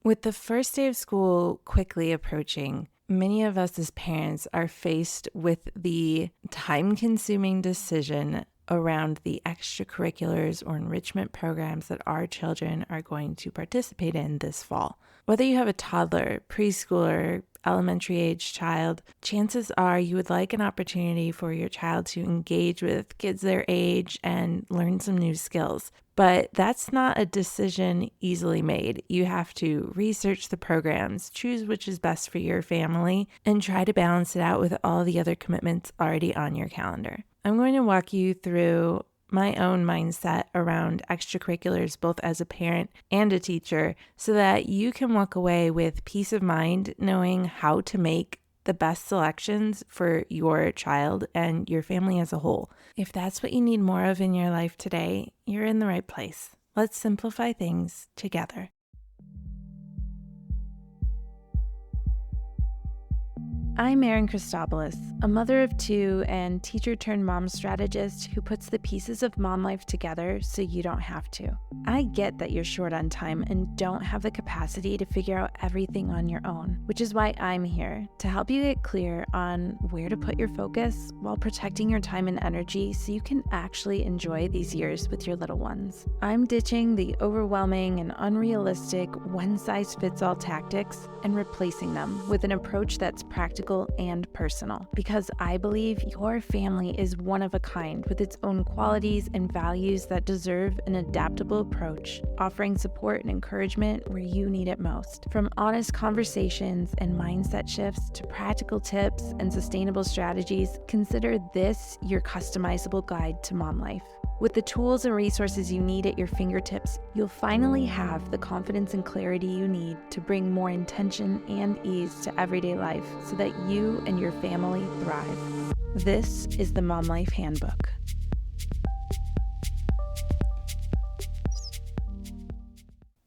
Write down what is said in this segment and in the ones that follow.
With the first day of school quickly approaching, many of us as parents are faced with the time-consuming decision around the extracurriculars or enrichment programs that our children are going to participate in this fall. Whether you have a toddler, preschooler, elementary age child, chances are you would like an opportunity for your child to engage with kids their age and learn some new skills. But that's not a decision easily made. You have to research the programs, choose which is best for your family, and try to balance it out with all the other commitments already on your calendar. I'm going to walk you through my own mindset around extracurriculars, both as a parent and a teacher, so that you can walk away with peace of mind knowing how to make the best selections for your child and your family as a whole. If that's what you need more of in your life today, you're in the right place. Let's simplify things together. I'm Erin Christopoulos, a mother of two and teacher-turned-mom strategist who puts the pieces of mom life together so you don't have to. I get that you're short on time and don't have the capacity to figure out everything on your own, which is why I'm here to help you get clear on where to put your focus while protecting your time and energy so you can actually enjoy these years with your little ones. I'm ditching the overwhelming and unrealistic one-size-fits-all tactics and replacing them with an approach that's practical and personal, because I believe your family is one of a kind with its own qualities and values that deserve an adaptable approach, offering support and encouragement where you need it most. From honest conversations and mindset shifts to practical tips and sustainable strategies, consider this your customizable guide to mom life. With the tools and resources you need at your fingertips, you'll finally have the confidence and clarity you need to bring more intention and ease to everyday life so that you and your family thrive. This is the Mom Life Handbook.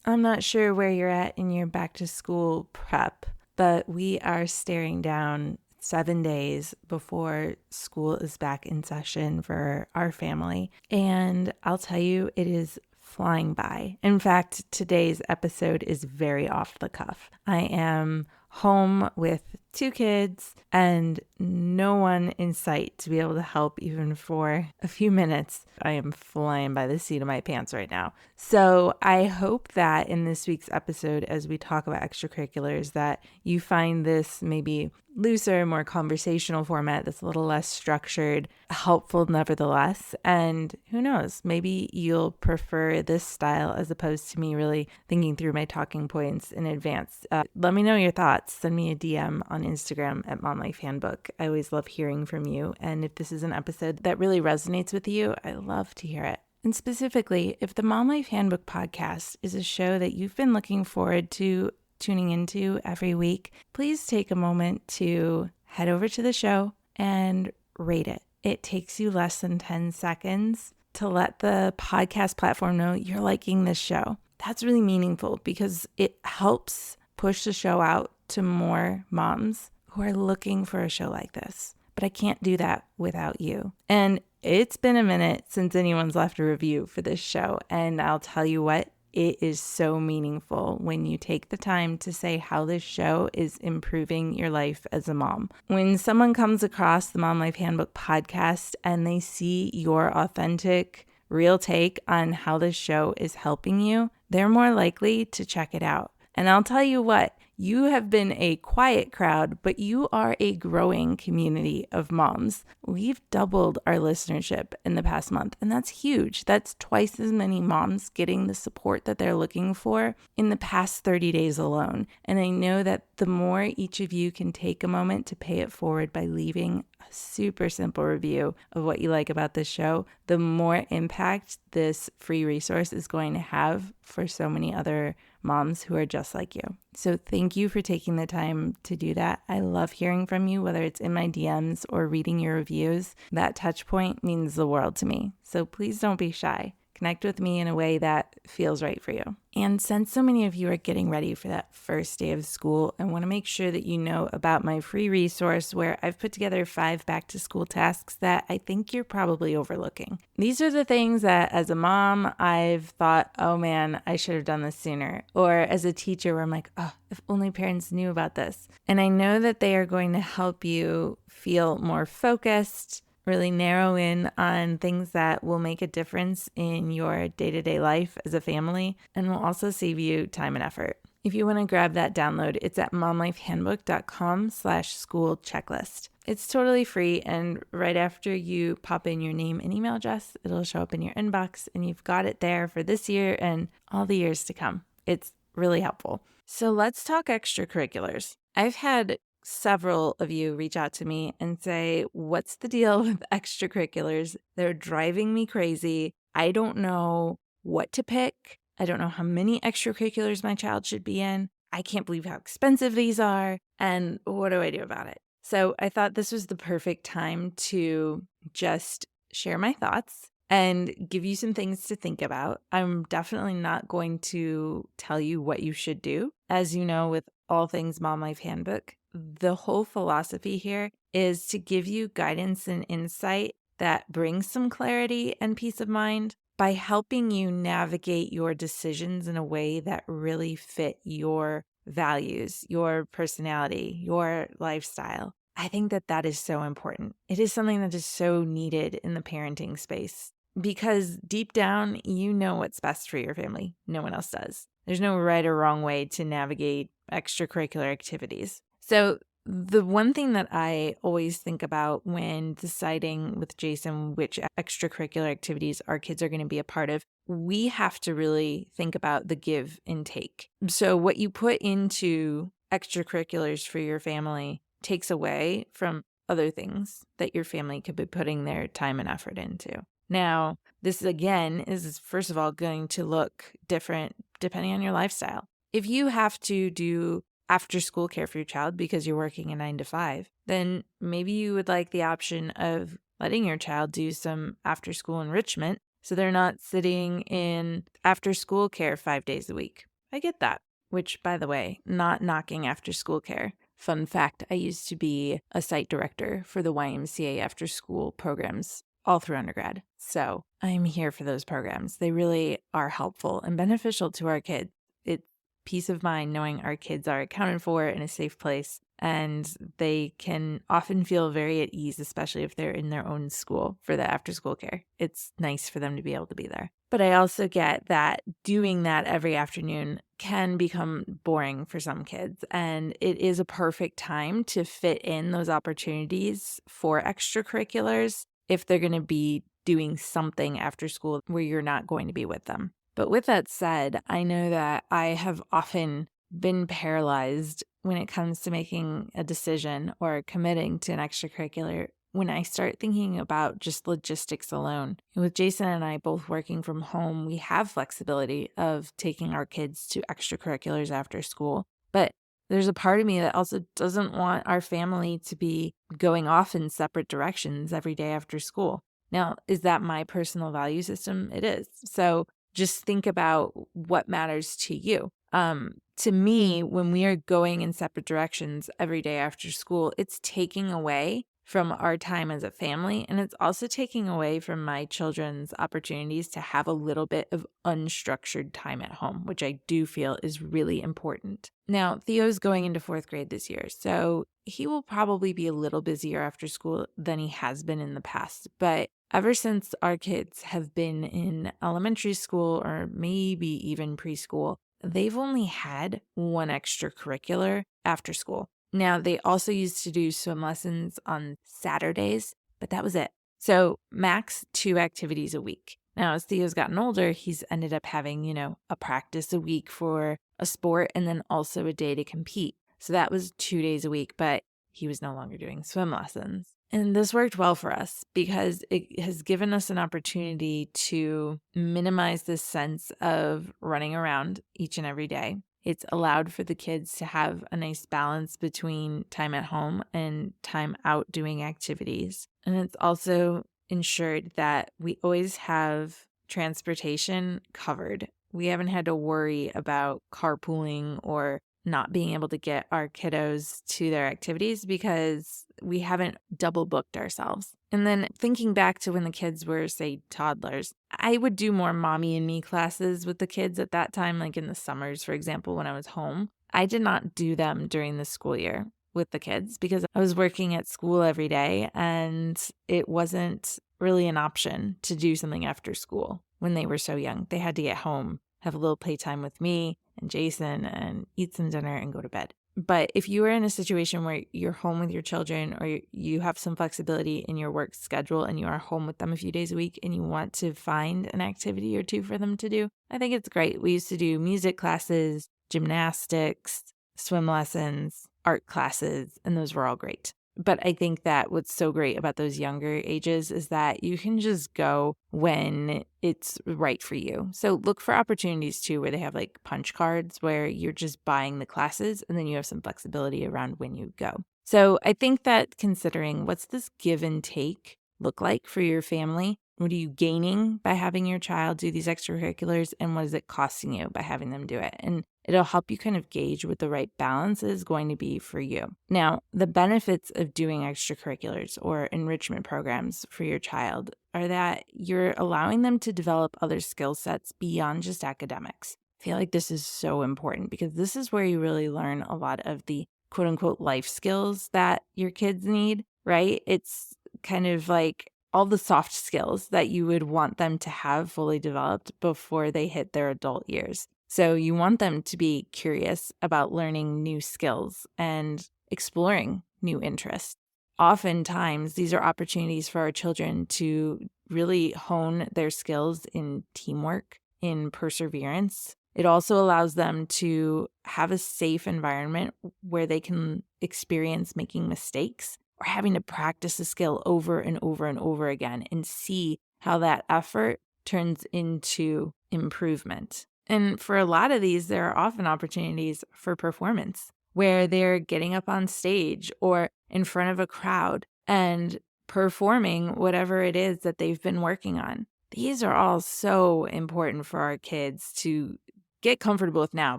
I'm not sure where you're at in your back to school prep, but we are staring down 7 days before school is back in session for our family. And I'll tell you, it is flying by. In fact, today's episode is very off the cuff. I am home with 2 kids and no one in sight to be able to help even for a few minutes. I am flying by the seat of my pants right now. So I hope that in this week's episode, as we talk about extracurriculars, that you find this maybe looser, more conversational format that's a little less structured, helpful nevertheless. And who knows, maybe you'll prefer this style as opposed to me really thinking through my talking points in advance. Let me know your thoughts. Send me a DM on Instagram at Mom Life Handbook. I always love hearing from you. And if this is an episode that really resonates with you, I love to hear it. And specifically, if the Mom Life Handbook podcast is a show that you've been looking forward to tuning into every week, please take a moment to head over to the show and rate it. It takes you less than 10 seconds to let the podcast platform know you're liking this show. That's really meaningful because it helps push the show out to more moms who are looking for a show like this. But I can't do that without you. And it's been a minute since anyone's left a review for this show. And I'll tell you what, it is so meaningful when you take the time to say how this show is improving your life as a mom. When someone comes across the Mom Life Handbook podcast and they see your authentic, real take on how this show is helping you, they're more likely to check it out. And I'll tell you what, you have been a quiet crowd, but you are a growing community of moms. We've doubled our listenership in the past month, and that's huge. That's twice as many moms getting the support that they're looking for in the past 30 days alone. And I know that the more each of you can take a moment to pay it forward by leaving a super simple review of what you like about this show, the more impact this free resource is going to have for so many other moms who are just like you. So thank you for taking the time to do that. I love hearing from you, whether it's in my DMs or reading your reviews. That touch point means the world to me. So please don't be shy. Connect with me in a way that feels right for you. And since so many of you are getting ready for that first day of school, I want to make sure that you know about my free resource where I've put together 5 back to school tasks that I think you're probably overlooking. These are the things that as a mom, I've thought, oh man, I should have done this sooner. Or as a teacher where I'm like, oh, if only parents knew about this. And I know that they are going to help you feel more focused, really narrow in on things that will make a difference in your day-to-day life as a family and will also save you time and effort. If you want to grab that download, it's at momlifehandbook.com/school checklist. It's totally free, and right after you pop in your name and email address, it'll show up in your inbox, and you've got it there for this year and all the years to come. It's really helpful. So let's talk extracurriculars. I've had several of you reach out to me and say, what's the deal with extracurriculars? They're driving me crazy. I don't know what to pick. I don't know how many extracurriculars my child should be in. I can't believe how expensive these are. And what do I do about it? So I thought this was the perfect time to just share my thoughts and give you some things to think about. I'm definitely not going to tell you what you should do. As you know, with all things Mom Life Handbook, the whole philosophy here is to give you guidance and insight that brings some clarity and peace of mind by helping you navigate your decisions in a way that really fit your values, your personality, your lifestyle. I think that that is so important. It is something that is so needed in the parenting space because deep down, you know what's best for your family. No one else does. There's no right or wrong way to navigate extracurricular activities. So the one thing that I always think about when deciding with Jason which extracurricular activities our kids are going to be a part of, we have to really think about the give and take. So what you put into extracurriculars for your family takes away from other things that your family could be putting their time and effort into. Now, this again is first of all going to look different depending on your lifestyle. If you have to do after school care for your child because you're working a 9 to 5, then maybe you would like the option of letting your child do some after school enrichment so they're not sitting in after school care 5 days a week. I get that, which by the way, not knocking after school care. Fun fact, I used to be a site director for the YMCA after school programs all through undergrad. So I'm here for those programs. They really are helpful and beneficial to our kids. It's peace of mind knowing our kids are accounted for in a safe place and they can often feel very at ease, especially if they're in their own school for the after school care. It's nice for them to be able to be there. But I also get that doing that every afternoon can become boring for some kids. And it is a perfect time to fit in those opportunities for extracurriculars if they're going to be doing something after school where you're not going to be with them. But with that said, I know that I have often been paralyzed when it comes to making a decision or committing to an extracurricular when I start thinking about just logistics alone. And with Jason and I both working from home, we have flexibility of taking our kids to extracurriculars after school. But there's a part of me that also doesn't want our family to be going off in separate directions every day after school. Now, is that my personal value system? It is. So just think about what matters to you. To me, when we are going in separate directions every day after school, it's taking away from our time as a family, and it's also taking away from my children's opportunities to have a little bit of unstructured time at home, which I do feel is really important. Now, Theo's going into 4th grade this year, so he will probably be a little busier after school than he has been in the past, but ever since our kids have been in elementary school or maybe even preschool, they've only had one extracurricular after school. Now, they also used to do swim lessons on Saturdays, but that was it. So max 2 activities a week. Now, as Theo's gotten older, he's ended up having, a practice a week for a sport and then also a day to compete. So that was 2 days a week, but he was no longer doing swim lessons. And this worked well for us because it has given us an opportunity to minimize this sense of running around each and every day. It's allowed for the kids to have a nice balance between time at home and time out doing activities. And it's also ensured that we always have transportation covered. We haven't had to worry about carpooling or not being able to get our kiddos to their activities because we haven't double booked ourselves. And then thinking back to when the kids were, say, toddlers, I would do more mommy and me classes with the kids at that time, like in the summers, for example, when I was home. I did not do them during the school year with the kids because I was working at school every day and it wasn't really an option to do something after school when they were so young. They had to get home, have a little playtime with me and Jason and eat some dinner and go to bed. But if you are in a situation where you're home with your children or you have some flexibility in your work schedule and you are home with them a few days a week and you want to find an activity or two for them to do, I think it's great. We used to do music classes, gymnastics, swim lessons, art classes, and those were all great. But I think that what's so great about those younger ages is that you can just go when it's right for you. So look for opportunities too where they have like punch cards where you're just buying the classes and then you have some flexibility around when you go. So I think that considering what's this give and take look like for your family? What are you gaining by having your child do these extracurriculars and what is it costing you by having them do it? And it'll help you kind of gauge what the right balance is going to be for you. Now, the benefits of doing extracurriculars or enrichment programs for your child are that you're allowing them to develop other skill sets beyond just academics. I feel like this is so important because this is where you really learn a lot of the quote unquote life skills that your kids need, right? It's kind of like all the soft skills that you would want them to have fully developed before they hit their adult years. So you want them to be curious about learning new skills and exploring new interests. Oftentimes, these are opportunities for our children to really hone their skills in teamwork, in perseverance. It also allows them to have a safe environment where they can experience making mistakes or having to practice a skill over and over and over again and see how that effort turns into improvement. And for a lot of these, there are often opportunities for performance where they're getting up on stage or in front of a crowd and performing whatever it is that they've been working on. These are all so important for our kids to get comfortable with now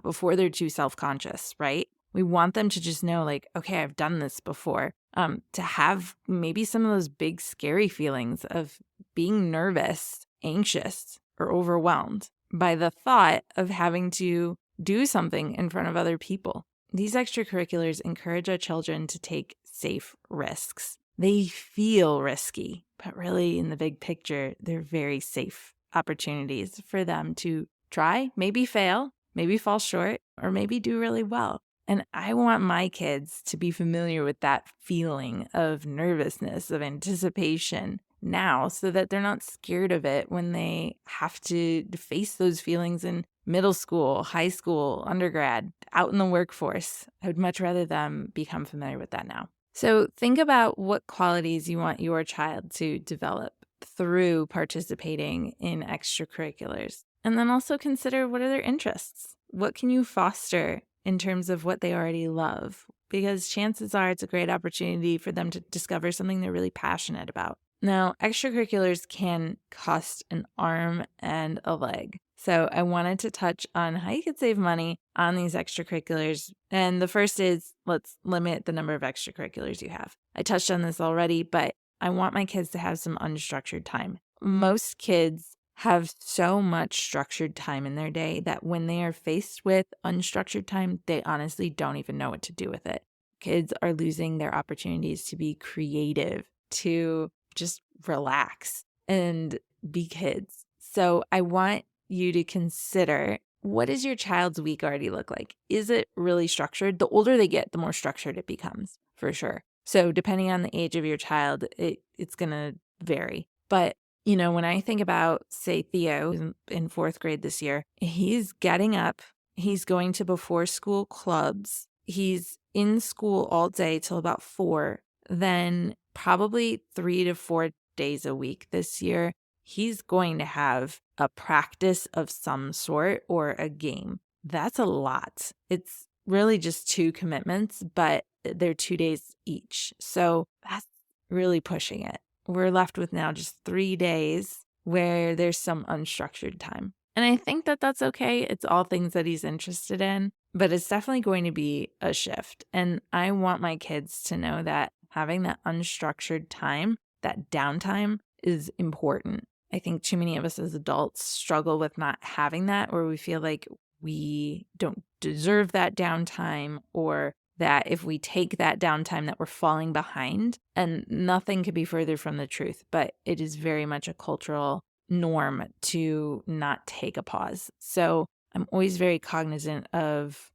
before they're too self-conscious, right? We want them to just know, like, okay, I've done this before. To have maybe some of those big, scary feelings of being nervous, anxious, or overwhelmed by the thought of having to do something in front of other people. These extracurriculars encourage our children to take safe risks. They feel risky, but really in the big picture, they're very safe opportunities for them to try, maybe fail, maybe fall short, or maybe do really well. And I want my kids to be familiar with that feeling of nervousness, of anticipation now so that they're not scared of it when they have to face those feelings in middle school, high school, undergrad, out in the workforce. I would much rather them become familiar with that now. So think about what qualities you want your child to develop through participating in extracurriculars. And then also consider what are their interests? What can you foster in terms of what they already love? Because chances are it's a great opportunity for them to discover something they're really passionate about. Now, extracurriculars can cost an arm and a leg. So I wanted to touch on how you could save money on these extracurriculars. And the first is let's limit the number of extracurriculars you have. I touched on this already, but I want my kids to have some unstructured time. Most kids have so much structured time in their day that when they are faced with unstructured time, they honestly don't even know what to do with it. Kids are losing their opportunities to be creative, to just relax and be kids. So I want you to consider, what does your child's week already look like? Is it really structured? The older they get, the more structured it becomes, for sure. So depending on the age of your child, it's going to vary. But when I think about, say, Theo, who's in fourth grade this year, he's getting up, he's going to before school clubs, he's in school all day till about 4, then probably 3 to 4 days a week this year, he's going to have a practice of some sort or a game. That's a lot. It's really just 2 commitments, but they're 2 days each. So that's really pushing it. We're left with now just 3 days where there's some unstructured time. And I think that that's okay. It's all things that he's interested in, but it's definitely going to be a shift. And I want my kids to know that having that unstructured time, that downtime, is important. I think too many of us as adults struggle with not having that, or we feel like we don't deserve that downtime, or that if we take that downtime that we're falling behind. And nothing could be further from the truth, but it is very much a cultural norm to not take a pause. So I'm always very cognizant of,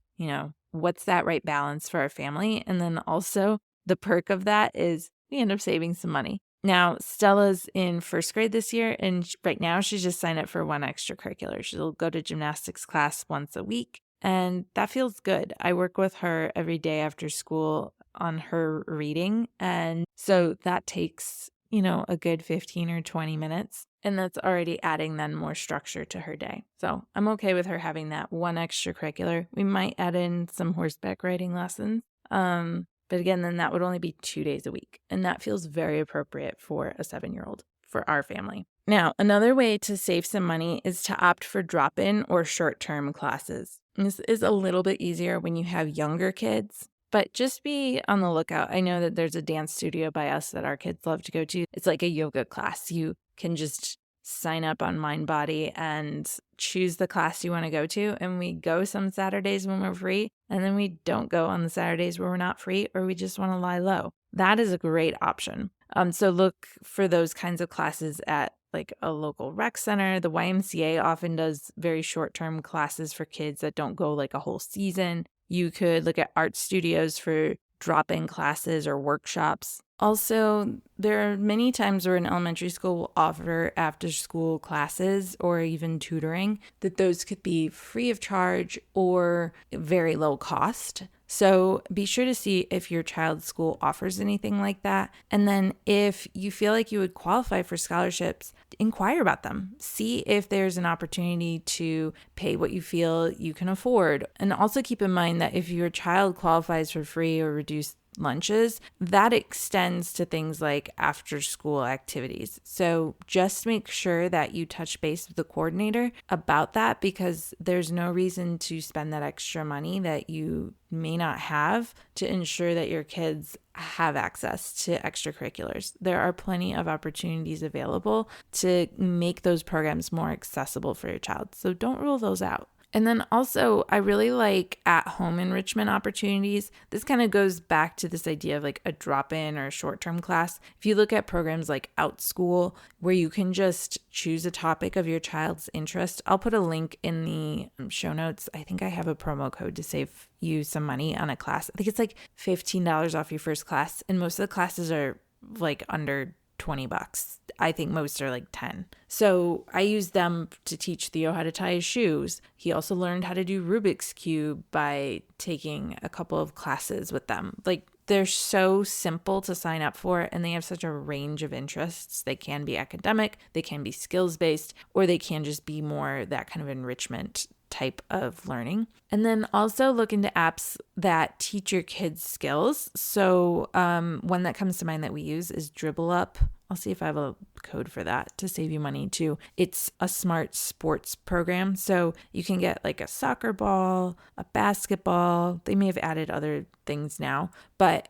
what's that right balance for our family? And then also the perk of that is we end up saving some money. Now, Stella's in first grade this year, and right now she's just signed up for one extracurricular. She'll go to gymnastics class once a week, and that feels good. I work with her every day after school on her reading, and so that takes, a good 15 or 20 minutes, and that's already adding then more structure to her day. So I'm okay with her having that one extracurricular. We might add in some horseback riding lessons. But again, then that would only be 2 days a week. And that feels very appropriate for a 7-year-old for our family. Now, another way to save some money is to opt for drop-in or short-term classes. And this is a little bit easier when you have younger kids, but just be on the lookout. I know that there's a dance studio by us that our kids love to go to. It's like a yoga class. You can just sign up on MindBody and choose the class you want to go to. And we go some Saturdays when we're free, and then we don't go on the Saturdays where we're not free, or we just want to lie low. That is a great option. So look for those kinds of classes at like a local rec center. The YMCA often does very short-term classes for kids that don't go like a whole season. You could look at art studios for drop-in classes or workshops. Also, there are many times where an elementary school will offer after-school classes or even tutoring, that those could be free of charge or very low cost. So be sure to see if your child's school offers anything like that. And then if you feel like you would qualify for scholarships, inquire about them. See if there's an opportunity to pay what you feel you can afford. And also keep in mind that if your child qualifies for free or reduced lunches, that extends to things like after school activities. So just make sure that you touch base with the coordinator about that, because there's no reason to spend that extra money that you may not have to ensure that your kids have access to extracurriculars. There are plenty of opportunities available to make those programs more accessible for your child. So don't rule those out. And then also, I really like at-home enrichment opportunities. This kind of goes back to this idea of like a drop-in or a short-term class. If you look at programs like OutSchool, where you can just choose a topic of your child's interest, I'll put a link in the show notes. I think I have a promo code to save you some money on a class. I think it's like $15 off your first class, and most of the classes are like under $20. I think most are like 10. So I used them to teach Theo how to tie his shoes. He also learned how to do Rubik's Cube by taking a couple of classes with them. Like, they're so simple to sign up for, and they have such a range of interests. They can be academic, they can be skills-based, or they can just be more that kind of enrichment type of learning. And then also look into apps that teach your kids skills. So one that comes to mind that we use is Dribble Up. I'll see if I have a code for that to save you money too. It's a smart sports program. So you can get like a soccer ball, a basketball. They may have added other things now, but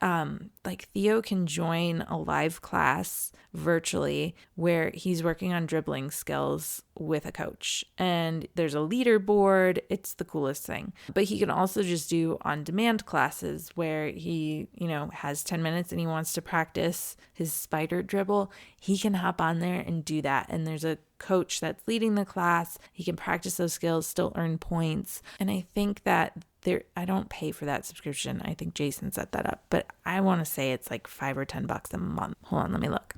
like Theo can join a live class virtually where he's working on dribbling skills with a coach, and there's a leaderboard. It's the coolest thing. But he can also just do on-demand classes where he, has 10 minutes and he wants to practice his spider dribble. He can hop on there and do that. And there's a coach that's leading the class. He can practice those skills, still earn points. And I think that I don't pay for that subscription. I think Jason set that up, but I want to say it's like $5 or $10 a month. Hold on, let me look.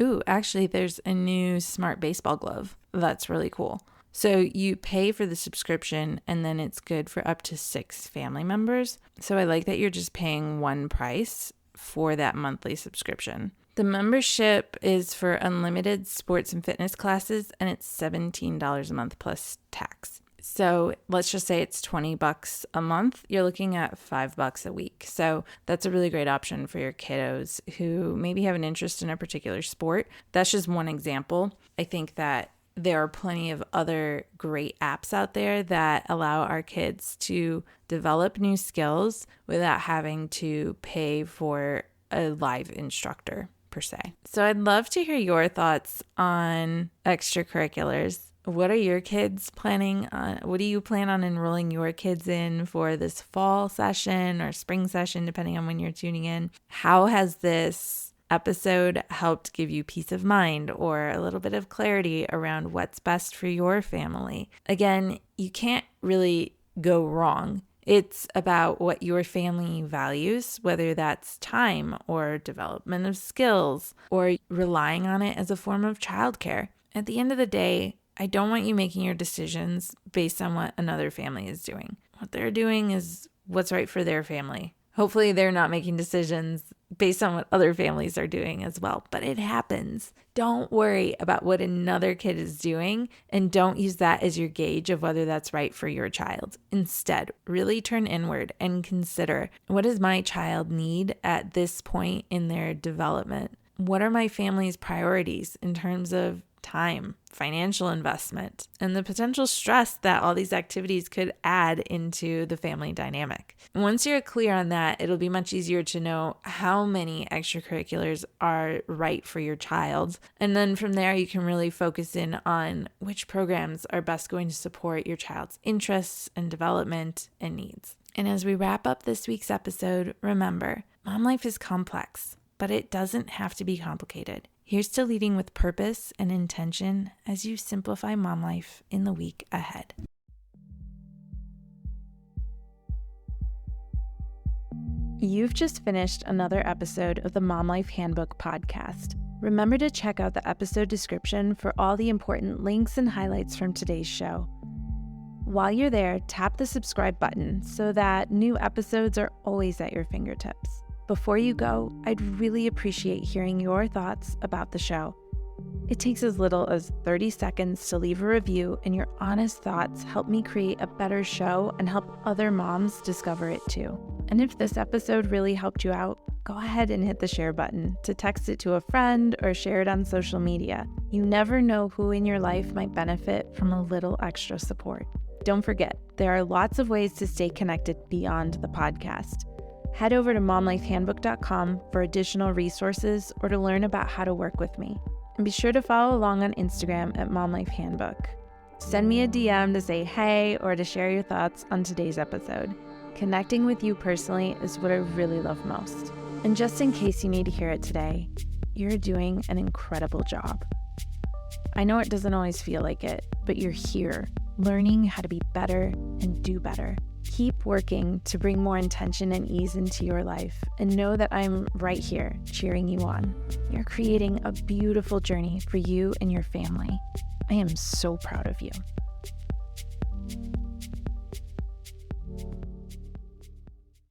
Ooh, actually, there's a new smart baseball glove. That's really cool. So you pay for the subscription, and then it's good for up to 6 family members. So I like that you're just paying one price for that monthly subscription. The membership is for unlimited sports and fitness classes, and it's $17 a month plus tax. So let's just say it's $20 a month. You're looking at $5 a week. So that's a really great option for your kiddos who maybe have an interest in a particular sport. That's just one example. I think that there are plenty of other great apps out there that allow our kids to develop new skills without having to pay for a live instructor per se. So I'd love to hear your thoughts on extracurriculars. What are your kids planning on? What do you plan on enrolling your kids in for this fall session or spring session, depending on when you're tuning in? How has this episode helped give you peace of mind or a little bit of clarity around what's best for your family? Again, you can't really go wrong. It's about what your family values, whether that's time or development of skills or relying on it as a form of childcare. At the end of the day, I don't want you making your decisions based on what another family is doing. What they're doing is what's right for their family. Hopefully they're not making decisions based on what other families are doing as well, but it happens. Don't worry about what another kid is doing and don't use that as your gauge of whether that's right for your child. Instead, really turn inward and consider, what does my child need at this point in their development? What are my family's priorities in terms of time, financial investment, and the potential stress that all these activities could add into the family dynamic? Once you're clear on that, it'll be much easier to know how many extracurriculars are right for your child. And then from there, you can really focus in on which programs are best going to support your child's interests and development and needs. And as we wrap up this week's episode, remember, mom life is complex, but it doesn't have to be complicated. Here's to leading with purpose and intention as you simplify mom life in the week ahead. You've just finished another episode of the Mom Life Handbook podcast. Remember to check out the episode description for all the important links and highlights from today's show. While you're there, tap the subscribe button so that new episodes are always at your fingertips. Before you go, I'd really appreciate hearing your thoughts about the show. It takes as little as 30 seconds to leave a review, and your honest thoughts help me create a better show and help other moms discover it too. And if this episode really helped you out, go ahead and hit the share button to text it to a friend or share it on social media. You never know who in your life might benefit from a little extra support. Don't forget, there are lots of ways to stay connected beyond the podcast. Head over to momlifehandbook.com for additional resources or to learn about how to work with me. And be sure to follow along on Instagram at momlifehandbook. Send me a DM to say hey or to share your thoughts on today's episode. Connecting with you personally is what I really love most. And just in case you need to hear it today, you're doing an incredible job. I know it doesn't always feel like it, but you're here, learning how to be better and do better. Keep working to bring more intention and ease into your life, and know that I'm right here cheering you on. You're creating a beautiful journey for you and your family. I am so proud of you.